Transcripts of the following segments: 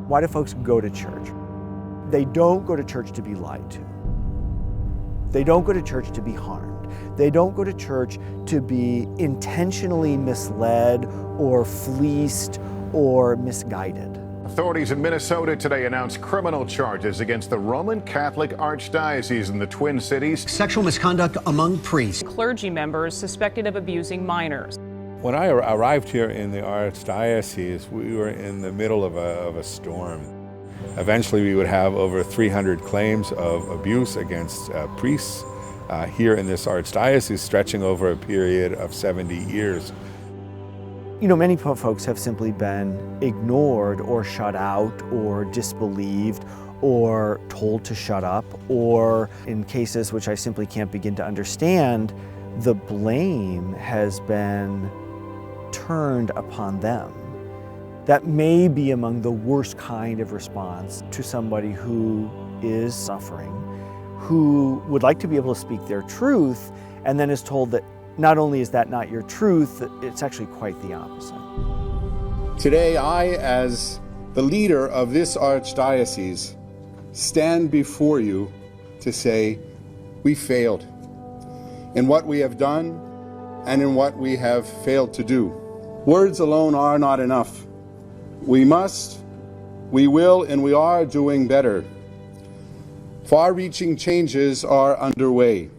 Why do folks go to church? They don't go to church to be lied to. They don't go to church to be harmed. They don't go to church to be intentionally misled or fleeced or misguided. Authorities in Minnesota today announced criminal charges against the Roman Catholic Archdiocese in the Twin Cities. Sexual misconduct among priests. Clergy members suspected of abusing minors. When I arrived here in the Archdiocese, we were in the middle of a storm. Eventually we would have over 300 claims of abuse against priests here in this Archdiocese, stretching over a period of 70 years. You know, many folks have simply been ignored or shut out or disbelieved or told to shut up, or in cases which I simply can't begin to understand, the blame has been turned upon them. That may be among the worst kind of response to somebody who is suffering, who would like to be able to speak their truth, and then is told that not only is that not your truth, it's actually quite the opposite. Today, I, as the leader of this Archdiocese, stand before you to say, we failed in what we have done and in what we have failed to do. Words alone are not enough. We must, we will, and we are doing better. Far-reaching changes are underway.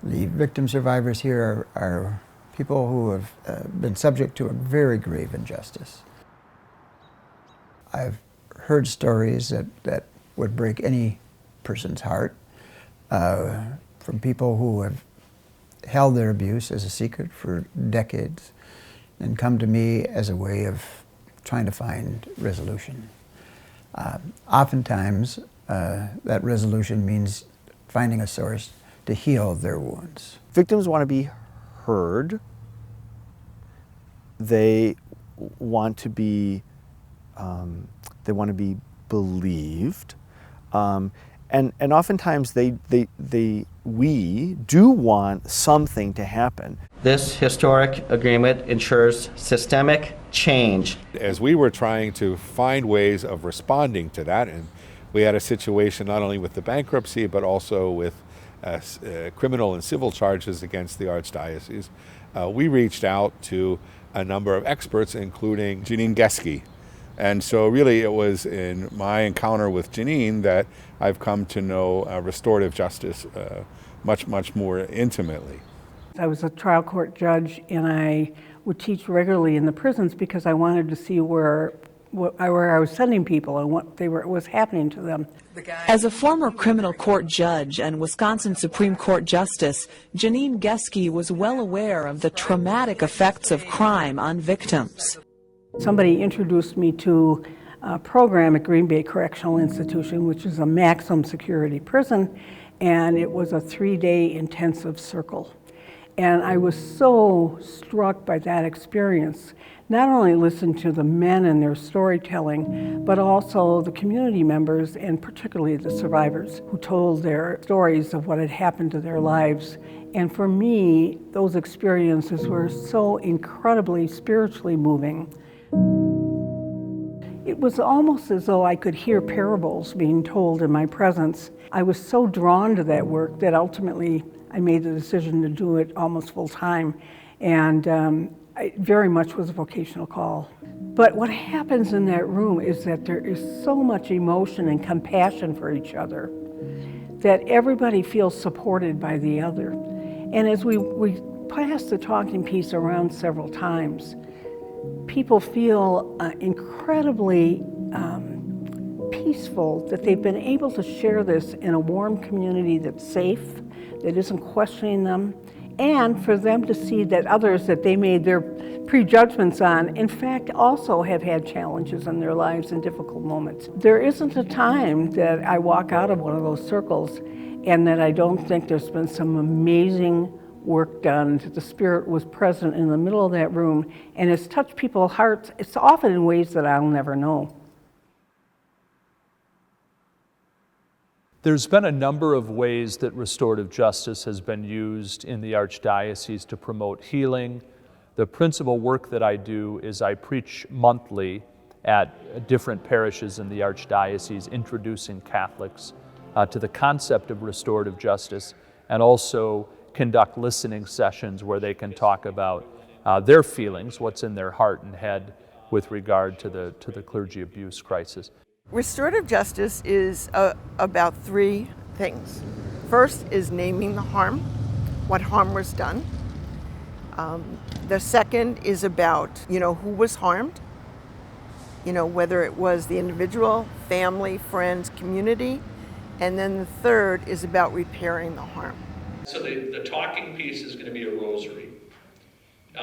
The victim survivors here are people who have been subject to a very grave injustice. I've heard stories that would break any person's heart from people who have held their abuse as a secret for decades and come to me as a way of trying to find resolution. Oftentimes, that resolution means finding a source to heal their wounds. Victims want to be heard. They want to be believed, and oftentimes we do want something to happen. This historic agreement ensures systemic change. As we were trying to find ways of responding to that, and we had a situation not only with the bankruptcy but also with criminal and civil charges against the Archdiocese, we reached out to a number of experts, including Janine Geske. And so really it was in my encounter with Janine that I've come to know restorative justice much, much more intimately. I was a trial court judge, and I would teach regularly in the prisons because I wanted to see where I was sending people and what was happening to them. As a former criminal court judge and Wisconsin Supreme Court Justice, Janine Geske was well aware of the traumatic effects of crime on victims. Somebody introduced me to a program at Green Bay Correctional Institution, which is a maximum security prison, and it was a 3-day intensive circle. And I was so struck by that experience. Not only listened to the men and their storytelling, but also the community members and particularly the survivors who told their stories of what had happened to their lives. And for me, those experiences were so incredibly spiritually moving. It was almost as though I could hear parables being told in my presence. I was so drawn to that work that ultimately I made the decision to do it almost full time. And it very much was a vocational call. But what happens in that room is that there is so much emotion and compassion for each other that everybody feels supported by the other. And as we passed the talking piece around several times, people feel incredibly peaceful that they've been able to share this in a warm community that's safe, that isn't questioning them, and for them to see that others that they made their prejudgments on, in fact, also have had challenges in their lives and difficult moments. There isn't a time that I walk out of one of those circles and that I don't think there's been some amazing work done, that the Spirit was present in the middle of that room and has touched people's hearts. It's often in ways that I'll never know. There's been a number of ways that restorative justice has been used in the Archdiocese to promote healing. The principal work that I do is I preach monthly at different parishes in the Archdiocese, introducing Catholics to the concept of restorative justice, and also conduct listening sessions where they can talk about their feelings, what's in their heart and head with regard to the clergy abuse crisis. Restorative justice is about three things. First is naming the harm, what harm was done. The second is about, who was harmed, whether it was the individual, family, friends, community. And then the third is about repairing the harm. So the talking piece is going to be a rosary.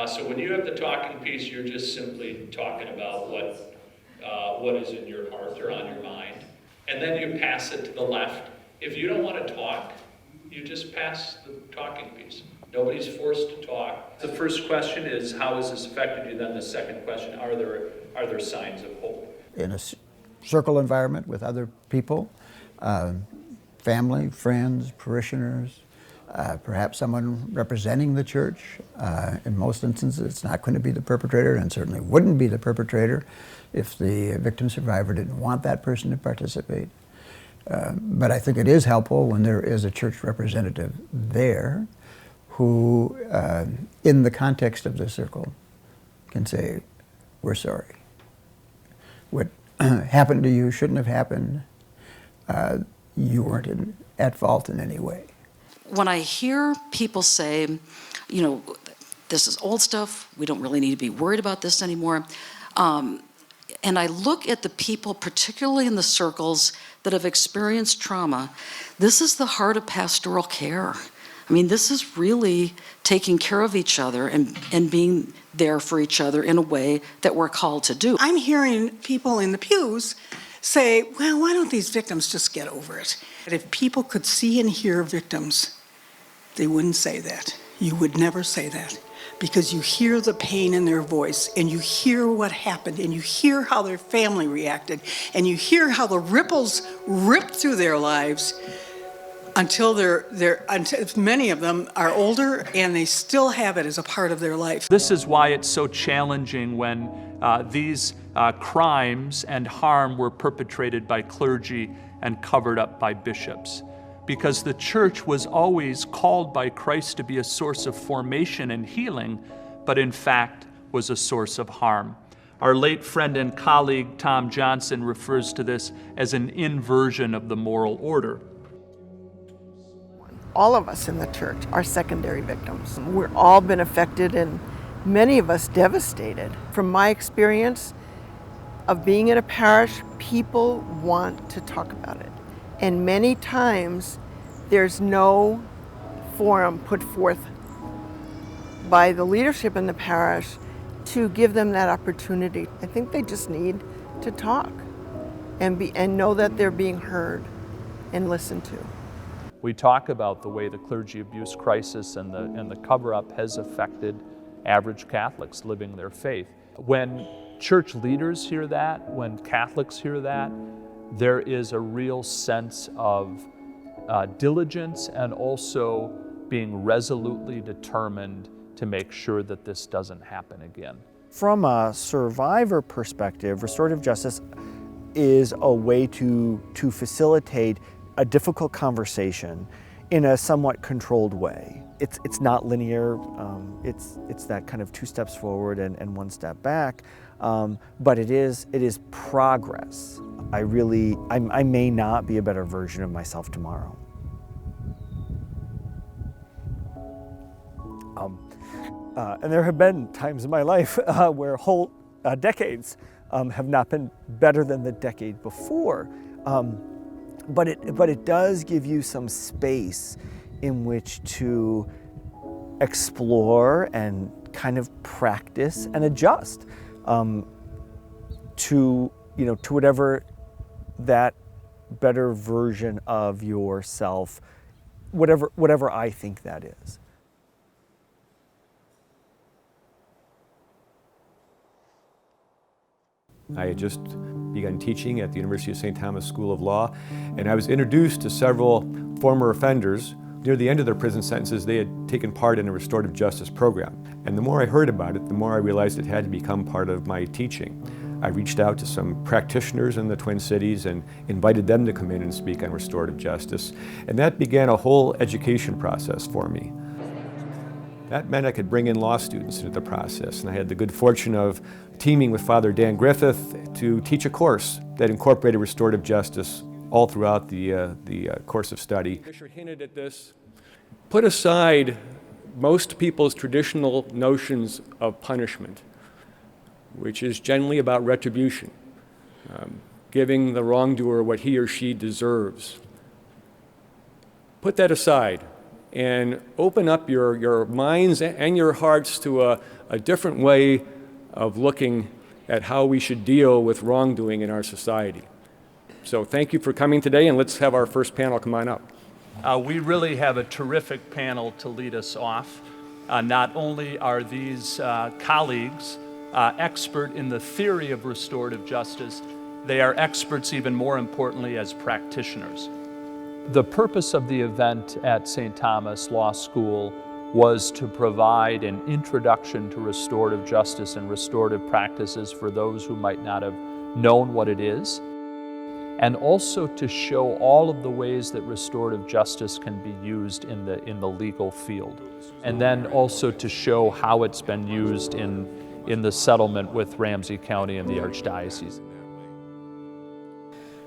So when you have the talking piece, you're just simply talking about what is in your heart or on your mind. And then you pass it to the left. If you don't want to talk, you just pass the talking piece. Nobody's forced to talk. The first question is, how has this affected you? Then the second question, are there signs of hope? In a circle environment with other people, family, friends, parishioners, perhaps someone representing the church. In most instances, it's not going to be the perpetrator, and certainly wouldn't be the perpetrator if the victim survivor didn't want that person to participate. But I think it is helpful when there is a church representative there who, in the context of the circle, can say, we're sorry. What happened to you shouldn't have happened. You weren't at fault in any way. When I hear people say, this is old stuff, we don't really need to be worried about this anymore, and I look at the people, particularly in the circles that have experienced trauma, this is the heart of pastoral care. I mean, this is really taking care of each other and being there for each other in a way that we're called to do. I'm hearing people in the pews say, well, why don't these victims just get over it? And if people could see and hear victims, they wouldn't say that. You would never say that, because you hear the pain in their voice, and you hear what happened, and you hear how their family reacted, and you hear how the ripples ripped through their lives until many of them are older and they still have it as a part of their life. This is why it's so challenging when these crimes and harm were perpetrated by clergy and covered up by bishops. Because the church was always called by Christ to be a source of formation and healing, but in fact was a source of harm. Our late friend and colleague Tom Johnson refers to this as an inversion of the moral order. All of us in the church are secondary victims. We've all been affected, and many of us devastated. From my experience of being in a parish, people want to talk about it. And many times there's no forum put forth by the leadership in the parish to give them that opportunity. I think they just need to talk and know that they're being heard and listened to. We talk about the way the clergy abuse crisis and the cover-up has affected average Catholics living their faith. When church leaders hear that, when Catholics hear that, there is a real sense of diligence and also being resolutely determined to make sure that this doesn't happen again. From a survivor perspective, restorative justice is a way to facilitate a difficult conversation in a somewhat controlled way. It's not linear, it's that kind of 2 steps forward and 1 step back, but it is progress. I may not be a better version of myself tomorrow. And there have been times in my life where whole decades have not been better than the decade before. But it does give you some space in which to explore and kind of practice and adjust to whatever that better version of yourself, whatever I think that is. I had just begun teaching at the University of St. Thomas School of Law, and I was introduced to several former offenders. Near the end of their prison sentences, they had taken part in a restorative justice program. And the more I heard about it, the more I realized it had to become part of my teaching. I reached out to some practitioners in the Twin Cities and invited them to come in and speak on restorative justice. And that began a whole education process for me. That meant I could bring in law students into the process, and I had the good fortune of teaming with Father Dan Griffith to teach a course that incorporated restorative justice all throughout the course of study. Fisher hinted at this. Put aside most people's traditional notions of punishment, which is generally about retribution, giving the wrongdoer what he or she deserves. Put that aside and open up your minds and your hearts to a different way of looking at how we should deal with wrongdoing in our society. So thank you for coming today, and let's have our first panel come on up. We really have a terrific panel to lead us off. Not only are these colleagues expert in the theory of restorative justice, they are experts even more importantly as practitioners. The purpose of the event at St. Thomas Law School was to provide an introduction to restorative justice and restorative practices for those who might not have known what it is, and also to show all of the ways that restorative justice can be used in the legal field, and then also to show how it's been used in the settlement with Ramsey County and the Archdiocese.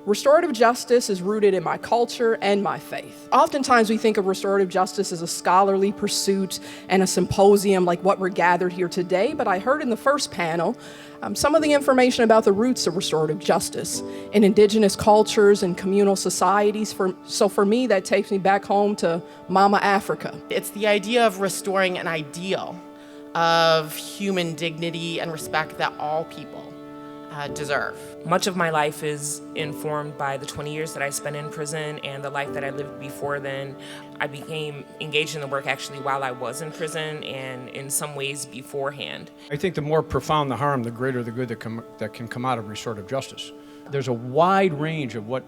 Restorative justice is rooted in my culture and my faith. Oftentimes we think of restorative justice as a scholarly pursuit and a symposium like what we're gathered here today, but I heard in the first panel some of the information about the roots of restorative justice in indigenous cultures and communal societies. So for me, that takes me back home to Mama Africa. It's the idea of restoring an ideal of human dignity and respect that all people deserve. Much of my life is informed by the 20 years that I spent in prison and the life that I lived before then. I became engaged in the work actually while I was in prison and in some ways beforehand. I think the more profound the harm, the greater the good that can come out of restorative justice. There's a wide range of what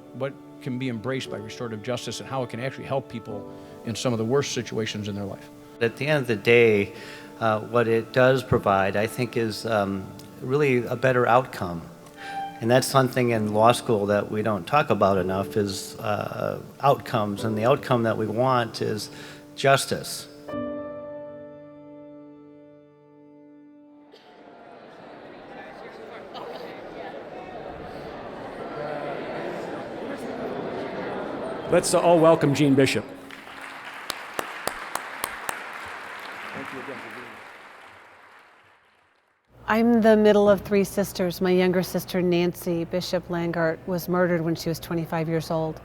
can be embraced by restorative justice and how it can actually help people in some of the worst situations in their life. At the end of the day, what it does provide, I think, is really a better outcome. And that's something in law school that we don't talk about enough is outcomes. And the outcome that we want is justice. Let's all welcome Gene Bishop. Thank you again for being here. I'm the middle of three sisters. My younger sister, Nancy Bishop Langart, was murdered when she was 25 years old.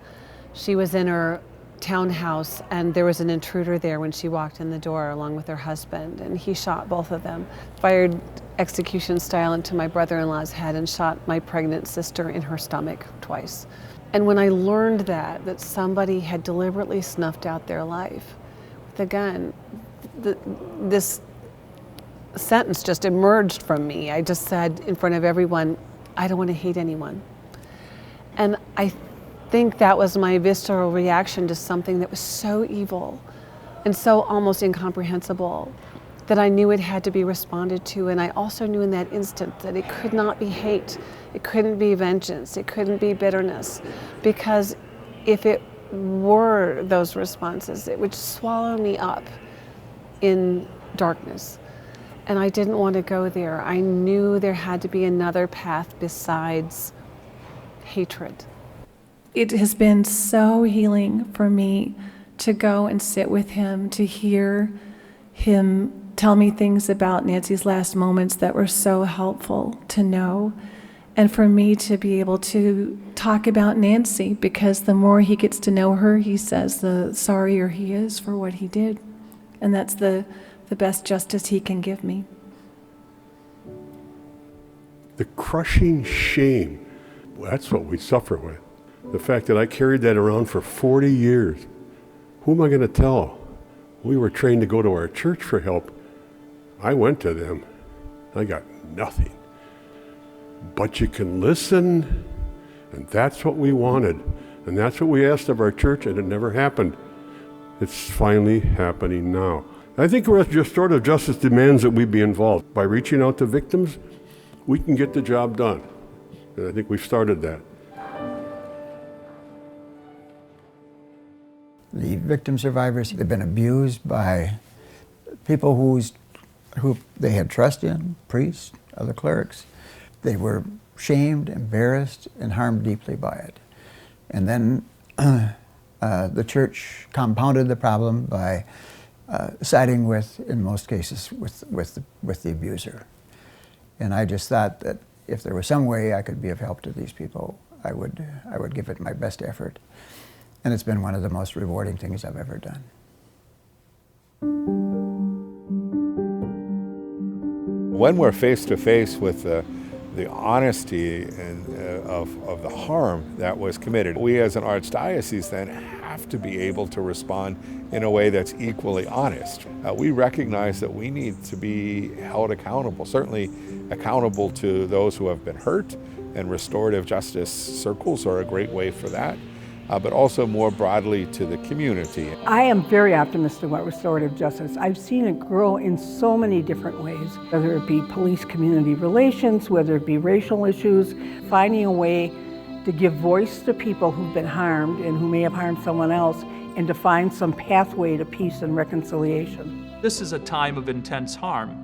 She was in her townhouse and there was an intruder there when she walked in the door along with her husband, and he shot both of them. Fired execution style into my brother-in-law's head and shot my pregnant sister in her stomach twice. And when I learned that somebody had deliberately snuffed out their life with a gun, this sentence just emerged from me. I just said in front of everyone, I don't want to hate anyone. And I think that was my visceral reaction to something that was so evil and so almost incomprehensible that I knew it had to be responded to. And I also knew in that instant that it could not be hate, it couldn't be vengeance, it couldn't be bitterness, because if it were those responses, it would swallow me up in darkness. And I didn't want to go there. I knew there had to be another path besides hatred. It has been so healing for me to go and sit with him, to hear him tell me things about Nancy's last moments that were so helpful to know, and for me to be able to talk about Nancy, because the more he gets to know her, he says, the sorrier he is for what he did. And that's the best justice he can give me. The crushing shame, that's what we suffer with. The fact that I carried that around for 40 years. Who am I going to tell? We were trained to go to our church for help. I went to them. I got nothing. but you can listen, and that's what we wanted. And that's what we asked of our church, and it never happened. It's finally happening now. I think restorative justice demands that we be involved. By reaching out to victims, we can get the job done. And I think we've started that. The victim survivors have been abused by people who they had trust in, priests, other clerics. They were shamed, embarrassed, and harmed deeply by it. And then the church compounded the problem by siding with, in most cases, with the abuser. And I just thought that if there was some way I could be of help to these people, I would give it my best effort. And it's been one of the most rewarding things I've ever done. When we're face to face with the honesty of the harm that was committed, we as an archdiocese then have to be able to respond in a way that's equally honest. We recognize that we need to be held accountable, certainly accountable to those who have been hurt, and restorative justice circles are a great way for that. But also more broadly to the community. I am very optimistic about restorative justice. I've seen it grow in so many different ways, whether it be police-community relations, whether it be racial issues, finding a way to give voice to people who've been harmed and who may have harmed someone else, and to find some pathway to peace and reconciliation. This is a time of intense harm.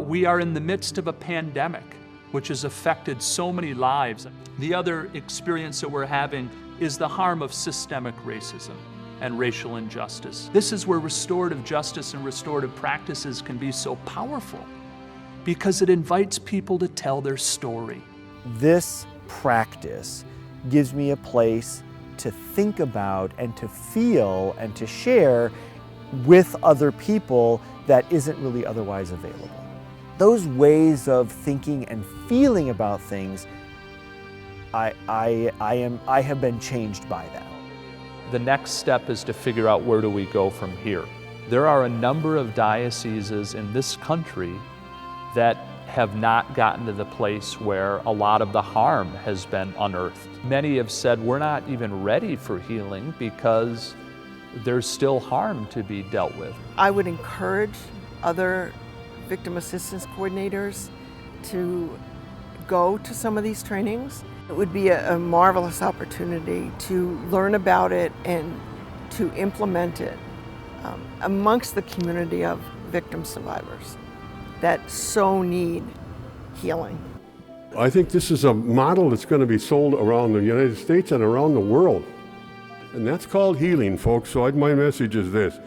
We are in the midst of a pandemic, which has affected so many lives. The other experience that we're having is the harm of systemic racism and racial injustice. This is where restorative justice and restorative practices can be so powerful, because it invites people to tell their story. This practice gives me a place to think about and to feel and to share with other people that isn't really otherwise available. Those ways of thinking and feeling about things, I have been changed by that. The next step is to figure out, where do we go from here? There are a number of dioceses in this country that have not gotten to the place where a lot of the harm has been unearthed. Many have said, we're not even ready for healing because there's still harm to be dealt with. I would encourage other victim assistance coordinators to go to some of these trainings. It would be a marvelous opportunity to learn about it and to implement it amongst the community of victim survivors that so need healing. I think this is a model that's going to be sold around the United States and around the world. And that's called healing, folks. So my message is this.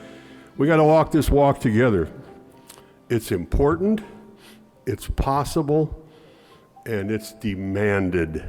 We got to walk this walk together. It's important, it's possible, and it's demanded.